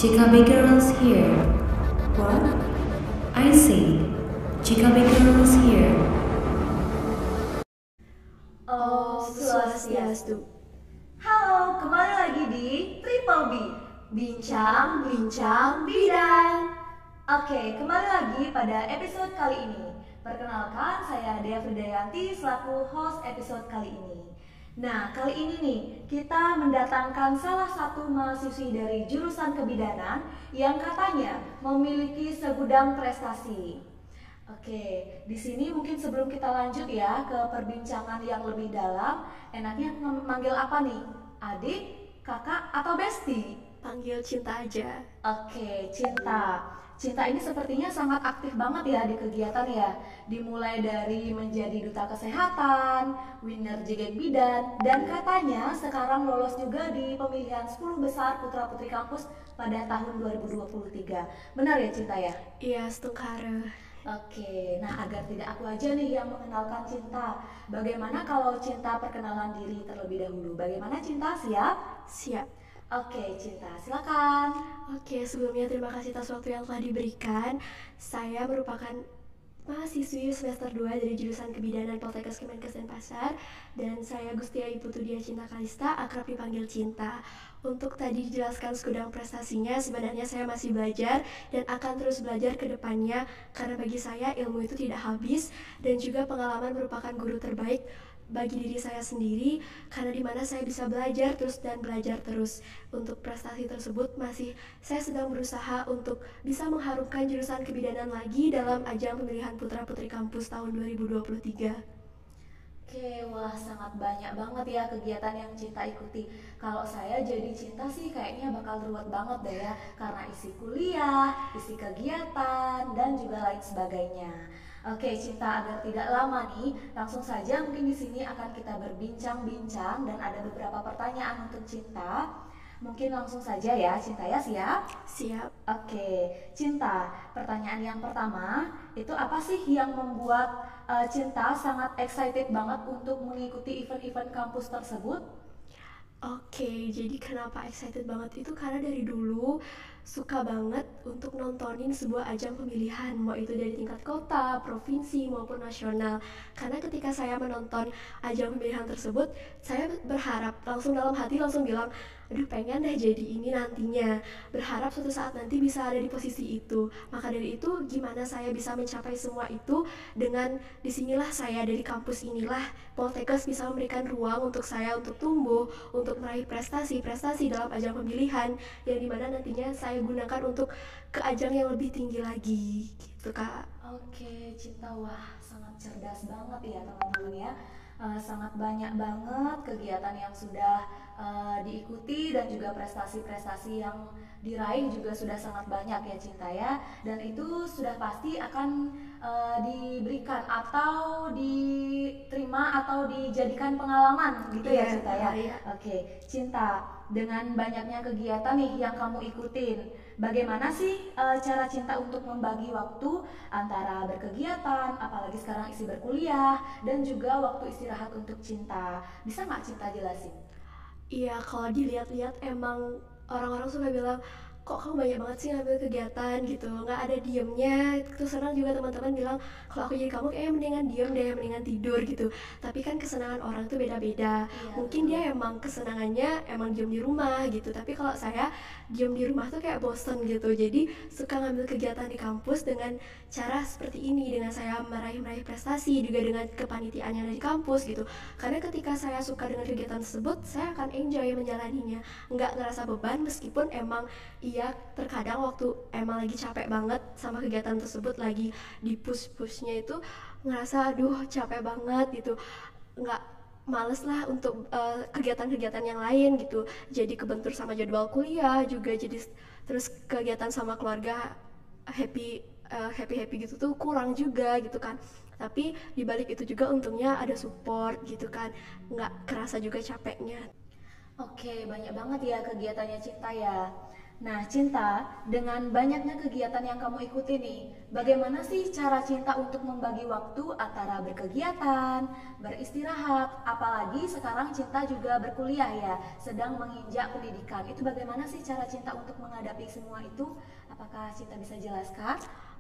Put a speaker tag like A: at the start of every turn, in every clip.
A: Chikabe girls here. What? I say, Chikabe girls here.
B: Om Swastiastu. Halo, kembali lagi di Triple B, Bincang Bidan. Oke, kembali lagi pada episode kali ini. Perkenalkan, saya Dea Fridayanti selaku host episode kali ini. Nah, kali ini nih kita mendatangkan salah satu mahasiswi dari jurusan kebidanan yang katanya memiliki segudang prestasi. Oke, di sini mungkin sebelum kita lanjut ya ke perbincangan yang lebih dalam, enaknya manggil apa nih? Adik, kakak, atau besti?
C: Panggil Cinta aja.
B: Oke, Cinta. Cinta ini sepertinya sangat aktif banget ya di kegiatan ya. Dimulai dari menjadi duta kesehatan, winner JGK Bidan, dan katanya sekarang lolos juga di pemilihan 10 besar putra-putri kampus pada tahun 2023. Benar ya Cinta ya?
C: Iya, setengkara.
B: Oke, nah agar tidak aku aja nih yang mengenalkan Cinta, bagaimana kalau Cinta perkenalan diri terlebih dahulu? Bagaimana Cinta, siap?
C: Siap.
B: Oke, Cinta, silakan.
C: Oke, sebelumnya terima kasih atas waktu yang telah diberikan. Saya merupakan mahasiswi semester 2 dari jurusan kebidanan Poltekkes Kemenkes Denpasar, dan saya Gustia Putu Dia Cinta Kalista, akrab dipanggil Cinta. Untuk tadi dijelaskan segudang prestasinya, sebenarnya saya masih belajar dan akan terus belajar ke depannya, karena bagi saya ilmu itu tidak habis, dan juga pengalaman merupakan guru terbaik bagi diri saya sendiri, karena dimana saya bisa belajar terus dan belajar terus. Untuk prestasi tersebut masih saya sedang berusaha untuk bisa mengharumkan jurusan kebidanan lagi dalam ajang pemilihan putra-putri kampus tahun 2023.
B: Oke, wah sangat banyak banget ya kegiatan yang Cinta ikuti. Kalau saya jadi Cinta sih kayaknya bakal ruwet banget deh ya, karena isi kuliah, isi kegiatan, dan juga lain sebagainya. Oke, Cinta, agar tidak lama nih, langsung saja mungkin di sini akan kita berbincang-bincang dan ada beberapa pertanyaan untuk Cinta. Mungkin langsung saja ya, Cinta ya, siap?
C: Siap.
B: Oke, Cinta, pertanyaan yang pertama, itu apa sih yang membuat Cinta sangat excited banget untuk mengikuti event-event kampus tersebut?
C: Oke, jadi kenapa excited banget itu karena dari dulu suka banget untuk nontonin sebuah ajang pemilihan, mau itu dari tingkat kota, provinsi, maupun nasional. Karena ketika saya menonton ajang pemilihan tersebut, saya berharap, langsung dalam hati langsung bilang, aduh pengen deh jadi ini nantinya, berharap suatu saat nanti bisa ada di posisi itu. Maka dari itu, gimana saya bisa mencapai semua itu dengan disinilah saya dari kampus inilah Poltekkes bisa memberikan ruang untuk saya untuk tumbuh, untuk meraih prestasi-prestasi dalam ajang pemilihan yang dimana nantinya saya gunakan untuk ke ajang yang lebih tinggi lagi gitu Kak.
B: Oke, Cinta, wah sangat cerdas banget ya teman-teman ya. Sangat banyak banget kegiatan yang sudah diikuti dan juga prestasi-prestasi yang diraih juga sudah sangat banyak ya Cinta ya. Dan itu sudah pasti akan diberikan atau diterima atau dijadikan pengalaman gitu ya Cinta ya. Oke, Cinta, dengan banyaknya kegiatan nih yang kamu ikutin, bagaimana sih cara Cinta untuk membagi waktu antara berkegiatan, apalagi sekarang isi berkuliah, dan juga waktu istirahat untuk Cinta? Bisa nggak Cinta jelasin?
C: Iya, kalau dilihat-lihat emang orang-orang suka bilang, kok kamu banyak banget sih ngambil kegiatan gitu, nggak ada diemnya. Terus senang juga teman-teman bilang, kalau aku jadi kamu kayaknya mendingan diem deh, mendingan tidur gitu. Tapi kan kesenangan orang tuh beda-beda. Mungkin dia emang kesenangannya emang diem di rumah gitu, tapi kalau saya diem di rumah tuh kayak bosen gitu. Jadi suka ngambil kegiatan di kampus dengan cara seperti ini, dengan saya meraih prestasi, juga dengan kepanitiaan yang ada di kampus gitu. Karena ketika saya suka dengan kegiatan tersebut, saya akan enjoy menjalaninya, nggak ngerasa beban meskipun emang iya terkadang waktu emang lagi capek banget sama kegiatan tersebut, lagi di push-pushnya itu ngerasa aduh capek banget gitu, nggak males lah untuk kegiatan-kegiatan yang lain gitu, jadi kebentur sama jadwal kuliah juga, jadi terus kegiatan sama keluarga happy gitu tuh kurang juga gitu kan. Tapi dibalik itu juga untungnya ada support gitu kan, nggak kerasa juga capeknya.
B: Oke, banyak banget ya kegiatannya Cinta ya. Nah, Cinta, dengan banyaknya kegiatan yang kamu ikuti nih, bagaimana sih cara Cinta untuk membagi waktu antara berkegiatan, beristirahat, apalagi sekarang Cinta juga berkuliah ya, sedang menginjak pendidikan. Itu bagaimana sih cara Cinta untuk menghadapi semua itu? Apakah Cinta bisa jelaskan?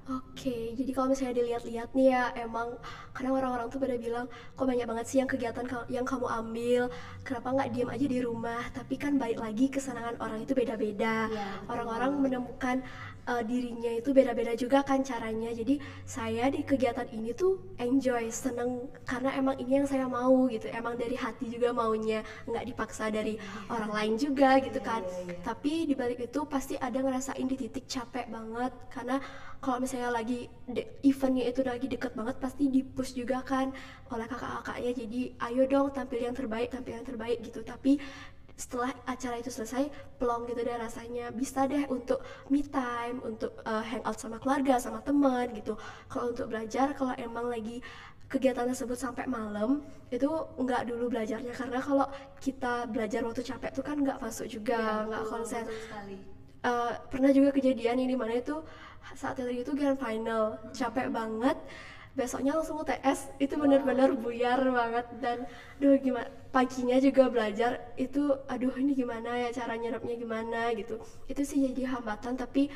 C: Oke, jadi kalau misalnya dilihat-lihat nih ya, emang kadang orang-orang tuh pada bilang, kok banyak banget sih yang kegiatan yang kamu ambil, kenapa nggak diem aja di rumah? Tapi kan balik lagi kesenangan orang itu beda-beda.
B: Iya,
C: Orang-orang
B: betul.
C: menemukan dirinya itu beda-beda juga kan caranya. Jadi saya di kegiatan ini tuh enjoy, seneng karena emang ini yang saya mau gitu. Emang dari hati juga maunya, nggak dipaksa dari orang lain juga gitu
B: Iya,
C: kan.
B: iya, iya.
C: Tapi di balik itu pasti ada ngerasain di titik capek banget karena kalau misalnya lagi eventnya itu lagi deket banget pasti di push juga kan oleh kakak-kakaknya, jadi ayo dong tampil yang terbaik gitu. Tapi setelah acara itu selesai plong gitu deh rasanya, bisa deh untuk me time, untuk hangout sama keluarga sama teman gitu. Kalau untuk belajar, kalau emang lagi kegiatan tersebut sampai malam itu nggak dulu belajarnya, karena kalau kita belajar waktu capek tuh kan nggak masuk
B: Iya,
C: juga, nggak
B: betul,
C: konsen.
B: betul sekali.
C: Pernah juga kejadian yang dimana itu saat itu grand final capek banget, besoknya langsung UTS itu bener-bener buyar banget. Dan duh gimana, paginya juga belajar itu, aduh ini gimana ya cara nyerapnya gimana gitu. Itu sih jadi hambatan, tapi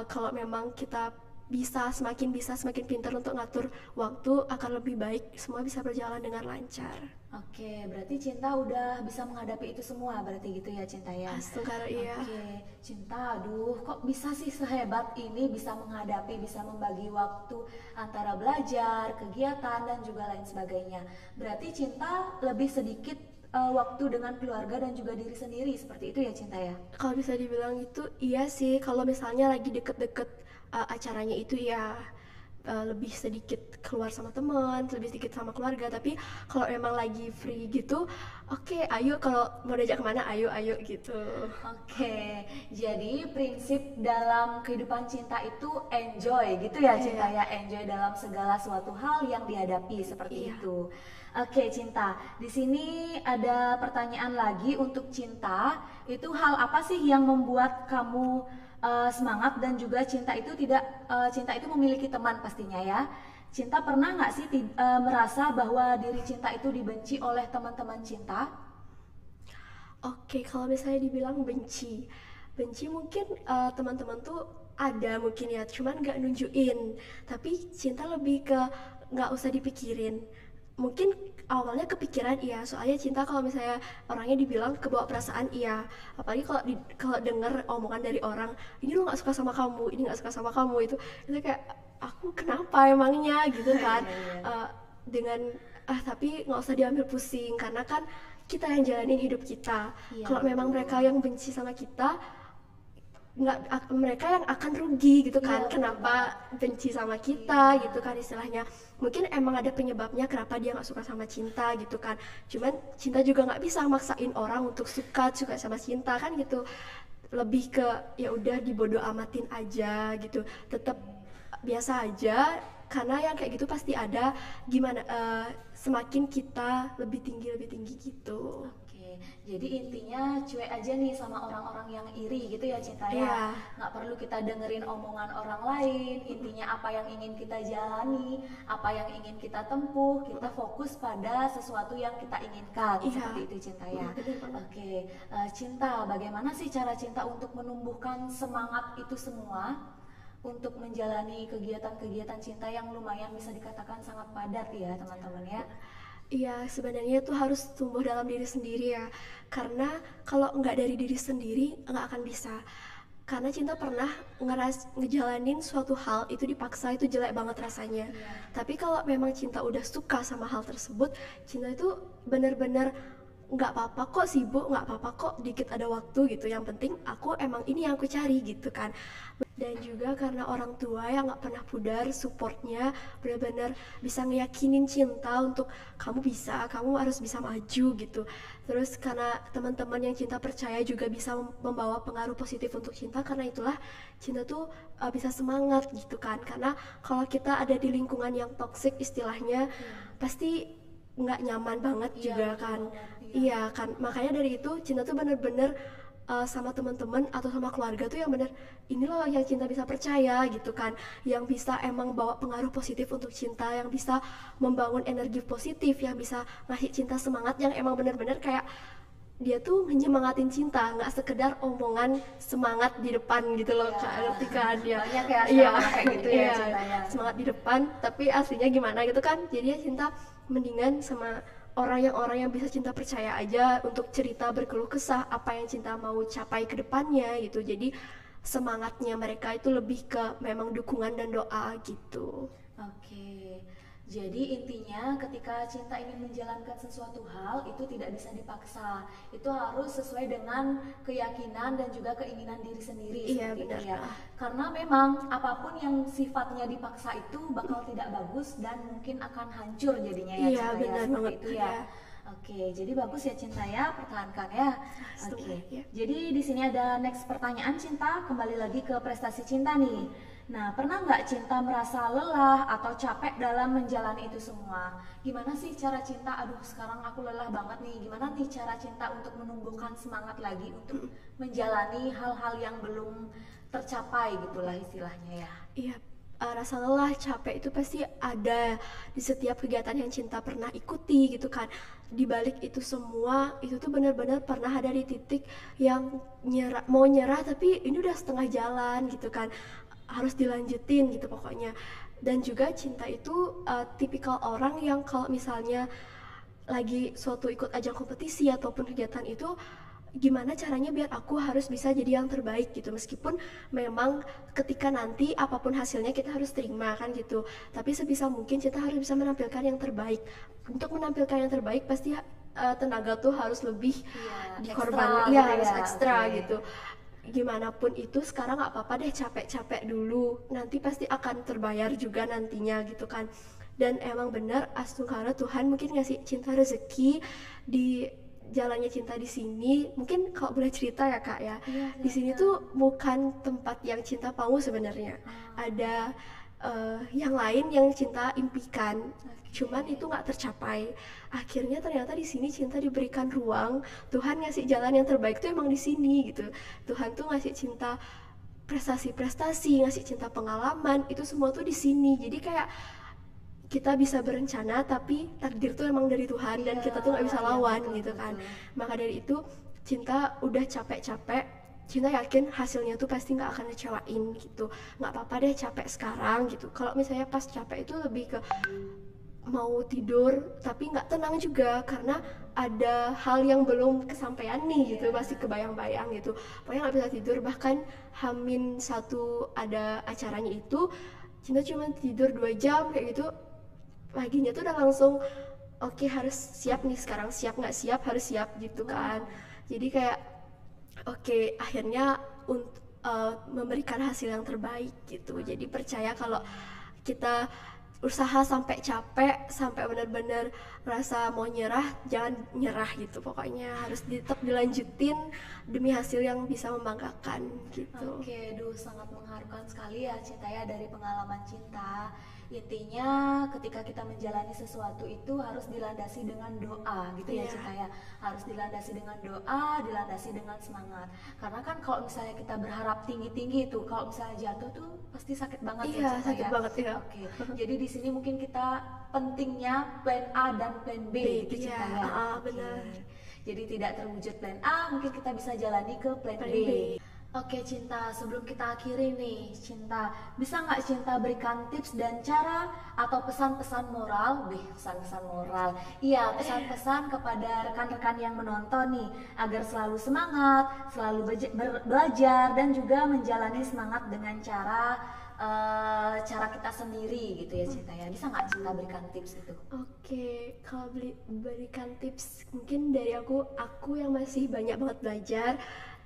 C: kalau memang kita bisa semakin pintar untuk ngatur waktu akan lebih baik, semua bisa berjalan dengan lancar.
B: Oke, berarti Cinta udah bisa menghadapi itu semua, berarti gitu ya Cinta ya?
C: Astagfirullah, iya.
B: Oke, Cinta, aduh kok bisa sih sehebat ini bisa menghadapi, bisa membagi waktu antara belajar, kegiatan, dan juga lain sebagainya. Berarti Cinta lebih sedikit waktu dengan keluarga dan juga diri sendiri, seperti itu ya Cinta ya?
C: Kalau bisa dibilang itu iya sih, kalau misalnya lagi deket-deket acaranya itu ya lebih sedikit keluar sama teman, lebih sedikit sama keluarga. Tapi kalau emang lagi free gitu, oke, ayo kalau mau diajak kemana, ayo gitu.
B: Oke, jadi prinsip dalam kehidupan Cinta itu enjoy gitu ya Cinta
C: Iya.
B: ya, enjoy dalam segala suatu hal yang dihadapi seperti
C: Iya.
B: itu. Oke Cinta, di sini ada pertanyaan lagi untuk Cinta. Itu hal apa sih yang membuat kamu semangat dan juga Cinta itu memiliki teman pastinya ya. Cinta pernah nggak sih merasa bahwa diri Cinta itu dibenci oleh teman-teman Cinta?
C: Oke, kalau misalnya dibilang benci mungkin teman-teman tuh ada mungkin ya, cuman nggak nunjukin. Tapi cinta lebih ke nggak usah dipikirin. Mungkin awalnya kepikiran iya, soalnya cinta kalau misalnya orangnya dibilang kebawa perasaan iya. Apalagi kalau denger omongan dari orang, ini lo nggak suka sama kamu, ini nggak suka sama kamu, itu kayak aku kenapa emangnya gitu kan.
B: Iya, iya.
C: Dengan tapi nggak usah diambil pusing karena kan kita yang jalanin hidup kita.
B: Iya,
C: Kalau memang
B: betul.
C: mereka yang benci sama kita, mereka yang akan rugi gitu
B: Iya,
C: kan.
B: betul
C: Kenapa
B: banget.
C: benci sama kita
B: Iya.
C: gitu kan istilahnya. Mungkin emang ada penyebabnya kenapa dia nggak suka sama cinta gitu kan. Cuman cinta juga nggak bisa maksain orang untuk suka sama cinta kan gitu. Lebih ke ya udah dibodo amatin aja gitu, tetap biasa aja. Karena yang kayak gitu pasti ada, gimana semakin kita lebih tinggi gitu.
B: Oke, jadi intinya cuek aja nih sama orang-orang yang iri gitu ya Cinta ya.
C: Iya.
B: Nggak perlu kita dengerin omongan orang lain. Intinya apa yang ingin kita jalani, apa yang ingin kita tempuh, kita fokus pada sesuatu yang kita inginkan.
C: Iya.
B: Seperti itu Cinta ya.
C: Bener banget.
B: Oke, Cinta, bagaimana sih cara Cinta untuk menumbuhkan semangat itu semua? Untuk menjalani kegiatan-kegiatan Cinta yang lumayan bisa dikatakan sangat padat ya teman-teman ya.
C: Iya, sebenarnya itu harus tumbuh dalam diri sendiri ya. Karena kalau nggak dari diri sendiri, nggak akan bisa. Karena cinta pernah ngejalanin suatu hal, itu dipaksa, itu jelek banget rasanya. Tapi kalau memang cinta udah suka sama hal tersebut, cinta itu bener-bener nggak apa-apa kok sibuk, nggak apa-apa kok dikit ada waktu gitu. Yang penting aku emang ini yang aku cari gitu kan. Dan juga karena orang tua yang nggak pernah pudar supportnya, benar-benar bisa ngeyakinin cinta untuk kamu bisa, kamu harus bisa maju gitu. Terus karena teman-teman yang cinta percaya juga bisa membawa pengaruh positif untuk cinta, karena itulah cinta tuh bisa semangat gitu kan. Karena kalau kita ada di lingkungan yang toksik istilahnya, pasti nggak nyaman banget
B: Iya,
C: juga
B: betul
C: kan.
B: banget, iya.
C: Iya kan, makanya dari itu cinta tuh bener-bener sama teman-teman atau sama keluarga tuh yang bener ini loh yang cinta bisa percaya gitu kan, yang bisa emang bawa pengaruh positif untuk cinta, yang bisa membangun energi positif, yang bisa ngasih cinta semangat, yang emang bener-bener kayak dia tuh menyemangatin cinta, nggak sekedar omongan semangat di depan gitu loh, Kak, ngerti kan ya?
B: Banyak ya
C: Iya,
B: sekarang kayak gitu ya
C: iya,
B: cintanya.
C: semangat di depan, tapi aslinya gimana gitu kan? Jadi ya cinta mendingan sama orang yang bisa cinta percaya aja untuk cerita berkeluh kesah apa yang cinta mau capai ke depannya gitu. Jadi semangatnya mereka itu lebih ke memang dukungan dan doa gitu.
B: Oke, jadi intinya ketika cinta ingin menjalankan sesuatu hal itu tidak bisa dipaksa. Itu harus sesuai dengan keyakinan dan juga keinginan diri sendiri.
C: Iya,
B: seperti
C: benar.
B: itu ya. Karena memang apapun yang sifatnya dipaksa itu bakal tidak bagus dan mungkin akan hancur jadinya ya,
C: Iya,
B: cinta ya,
C: benar
B: seperti
C: banget.
B: itu ya.
C: Iya.
B: Oke, jadi bagus ya cinta ya, pertahankan ya.
C: Setuju,
B: Oke,
C: ya.
B: jadi di sini ada next pertanyaan cinta, kembali lagi ke prestasi cinta nih. Nah, pernah nggak cinta merasa lelah atau capek dalam menjalani itu semua? Gimana sih cara cinta? Aduh, sekarang aku lelah banget nih. Gimana nih cara cinta untuk menumbuhkan semangat lagi untuk menjalani hal-hal yang belum tercapai gitulah istilahnya ya.
C: Iya, rasa lelah, capek itu pasti ada di setiap kegiatan yang cinta pernah ikuti gitu kan. Di balik itu semua, itu tuh benar-benar pernah ada di titik yang mau nyerah tapi ini udah setengah jalan gitu kan. Harus dilanjutin gitu pokoknya. Dan juga cinta itu tipikal orang yang kalau misalnya lagi suatu ikut ajang kompetisi ataupun kegiatan itu, gimana caranya biar aku harus bisa jadi yang terbaik gitu, meskipun memang ketika nanti apapun hasilnya kita harus terima kan gitu, tapi sebisa mungkin kita harus bisa menampilkan yang terbaik. Untuk menampilkan yang terbaik pasti tenaga tuh harus lebih dikorbankan,
B: ekstra
C: iya
B: gitu
C: harus
B: ya,
C: ekstra
B: oke.
C: gitu. Gimana pun itu sekarang nggak apa-apa deh capek-capek dulu, nanti pasti akan terbayar juga nantinya gitu kan. Dan emang benar astungkara Tuhan mungkin ngasih cinta rezeki di jalannya cinta di sini. Mungkin kalau boleh cerita ya Kak ya,
B: Iya,
C: di sini tuh bukan tempat yang cinta mau sebenarnya. Ada yang lain yang cinta impikan, cuman itu nggak tercapai. Akhirnya ternyata di sini cinta diberikan ruang. Tuhan ngasih jalan yang terbaik tuh emang di sini gitu. Tuhan tuh ngasih cinta prestasi-prestasi, ngasih cinta pengalaman, itu semua tuh di sini. Jadi kayak kita bisa berencana tapi takdir tuh emang dari Tuhan dan kita tuh nggak bisa lawan gitu kan. Maka dari itu cinta udah capek-capek, cinta yakin hasilnya tuh pasti nggak akan ngecewain gitu. Nggak apa-apa deh capek sekarang gitu. Kalau misalnya pas capek itu lebih ke mau tidur tapi nggak tenang juga karena ada hal yang belum kesampaian nih gitu, masih kebayang-bayang gitu. Pokoknya nggak bisa tidur, bahkan Hamin satu ada acaranya itu cinta cuma tidur 2 jam kayak gitu, paginya tuh udah langsung oke, harus siap nih sekarang, siap nggak siap harus siap gitu kan. Jadi kayak oke, akhirnya memberikan hasil yang terbaik gitu. Jadi percaya kalau kita usaha sampai capek, sampai benar-benar rasa mau nyerah, jangan nyerah gitu. Pokoknya harus tetap dilanjutin demi hasil yang bisa membanggakan gitu.
B: Oke, duh sangat mengharukan sekali ya cinta ya, dari pengalaman cinta. Intinya ketika kita menjalani sesuatu itu harus dilandasi dengan doa gitu ya
C: Iya.
B: cinta ya. Harus dilandasi dengan doa, dilandasi dengan semangat. Karena kan kalau misalnya kita berharap tinggi-tinggi itu, kalau misalnya jatuh tuh pasti sakit banget
C: Iya,
B: ya cinta
C: sakit
B: ya.
C: banget ya.
B: Oke, jadi di sini mungkin kita pentingnya plan A dan plan B gitu
C: Iya,
B: cinta ya. Oke.
C: benar.
B: Jadi tidak terwujud plan A, mungkin kita bisa jalani ke plan
C: Plan
B: B.
C: B.
B: Oke Cinta, sebelum kita akhiri nih Cinta, bisa nggak Cinta berikan tips dan cara atau pesan-pesan moral, pesan-pesan moral, iya pesan-pesan kepada rekan-rekan yang menonton nih, agar selalu semangat, selalu belajar dan juga menjalani semangat dengan cara kita sendiri gitu ya Cinta ya. Bisa nggak Cinta berikan tips itu?
C: Oke, kalau berikan tips mungkin dari aku yang masih banyak banget belajar,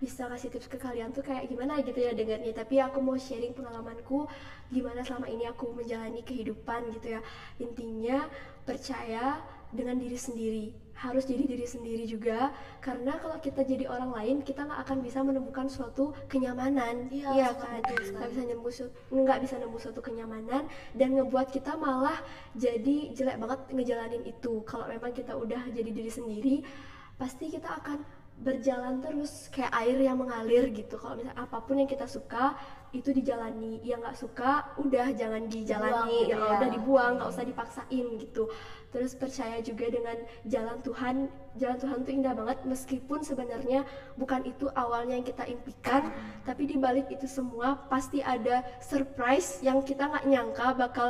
C: bisa kasih tips ke kalian tuh kayak gimana gitu ya dengarnya. Tapi aku mau sharing pengalamanku gimana selama ini aku menjalani kehidupan gitu ya. Intinya percaya dengan diri sendiri, harus jadi diri sendiri juga, karena kalau kita jadi orang lain kita nggak akan bisa menemukan suatu kenyamanan.
B: Iya,
C: Kan,
B: betul sekali.
C: nggak bisa nemu suatu kenyamanan dan ngebuat kita malah jadi jelek banget ngejalanin itu. Kalau memang kita udah jadi diri sendiri, pasti kita akan berjalan terus kayak air yang mengalir gitu. Kalau misalnya apapun yang kita suka itu dijalani, yang nggak suka udah jangan dijalani,
B: Dibuang gitu ya.
C: udah dibuang, nggak
B: Oke.
C: usah dipaksain gitu. Terus percaya juga dengan jalan Tuhan. Jalan Tuhan tuh indah banget meskipun sebenarnya bukan itu awalnya yang kita impikan, tapi di balik itu semua pasti ada surprise yang kita nggak nyangka bakal,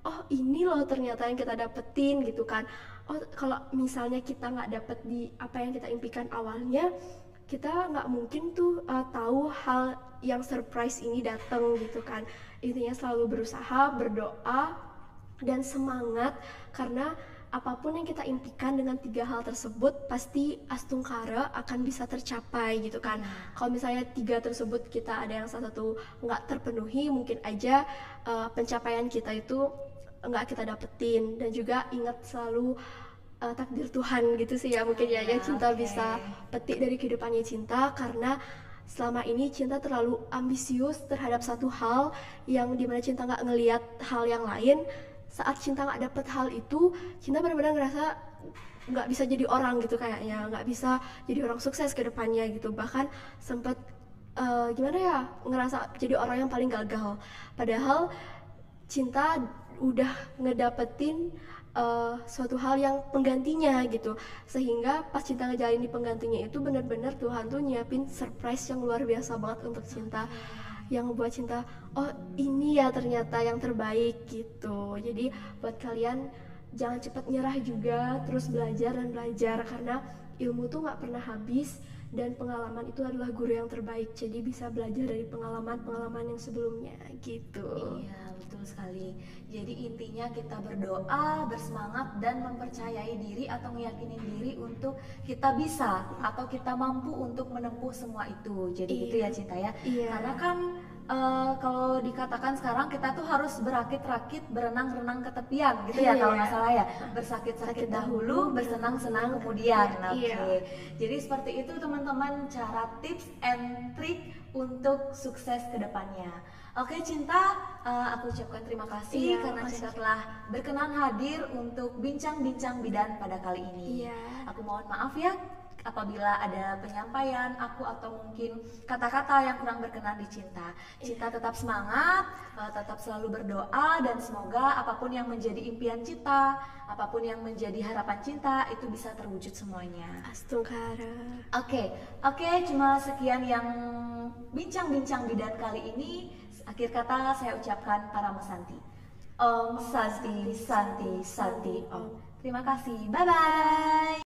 C: oh ini loh ternyata yang kita dapetin gitu kan. Oh kalau misalnya kita nggak dapet di apa yang kita impikan awalnya, kita nggak mungkin tuh tahu hal yang surprise ini datang gitu kan. Intinya selalu berusaha, berdoa, dan semangat, karena apapun yang kita impikan dengan 3 hal tersebut pasti astungkara akan bisa tercapai gitu kan. Kalau misalnya 3 tersebut kita ada yang salah satu nggak terpenuhi, mungkin aja pencapaian kita itu nggak kita dapetin. Dan juga ingat selalu takdir Tuhan gitu sih ya, mungkin ya yang Cinta
B: Oke.
C: bisa petik dari kehidupannya Cinta, karena selama ini Cinta terlalu ambisius terhadap satu hal yang dimana Cinta nggak ngelihat hal yang lain. Saat Cinta nggak dapet hal itu, Cinta benar-benar ngerasa nggak bisa jadi orang gitu, kayaknya nggak bisa jadi orang sukses ke depannya gitu. Bahkan sempet gimana ya, ngerasa jadi orang yang paling gagal. Padahal Cinta udah ngedapetin suatu hal yang penggantinya gitu, sehingga pas Cinta ngejalanin di penggantinya itu benar-benar Tuhan tuh nyiapin surprise yang luar biasa banget untuk Cinta, yang membuat Cinta, oh ini ya ternyata yang terbaik gitu. Jadi buat kalian jangan cepat nyerah juga, terus belajar dan belajar, karena ilmu tuh nggak pernah habis dan pengalaman itu adalah guru yang terbaik. Jadi bisa belajar dari pengalaman-pengalaman yang sebelumnya gitu.
B: Iya, betul sekali. Jadi intinya kita berdoa, bersemangat, dan mempercayai diri atau meyakini diri untuk kita bisa atau kita mampu untuk menempuh semua itu. Jadi gitu ya Cinta ya.
C: Iya.
B: Karena kan kalau dikatakan sekarang kita tuh harus berakit-rakit, berenang-renang ke tepian gitu ya, kalau nggak salah ya. Bersakit-sakit dahulu, bersenang-senang kemudian.
C: Iya.
B: Oke. Jadi seperti itu teman-teman cara tips and trick untuk sukses ke depannya. Oke Cinta, aku ucapkan terima kasih
C: Iya,
B: karena
C: makasih.
B: Cinta telah berkenan hadir untuk bincang-bincang bidan pada kali ini.
C: Iya.
B: Aku mohon maaf ya apabila ada penyampaian aku atau mungkin kata-kata yang kurang berkenan di Cinta. Cinta tetap semangat, tetap selalu berdoa, dan semoga apapun yang menjadi impian Cinta, apapun yang menjadi harapan Cinta itu bisa terwujud semuanya.
C: Astungkara.
B: Oke, cuma sekian yang bincang-bincang bidan kali ini. Akhir kata saya ucapkan Parama Santi. Om Santi, Santi, Santi, Om. Terima kasih, bye-bye.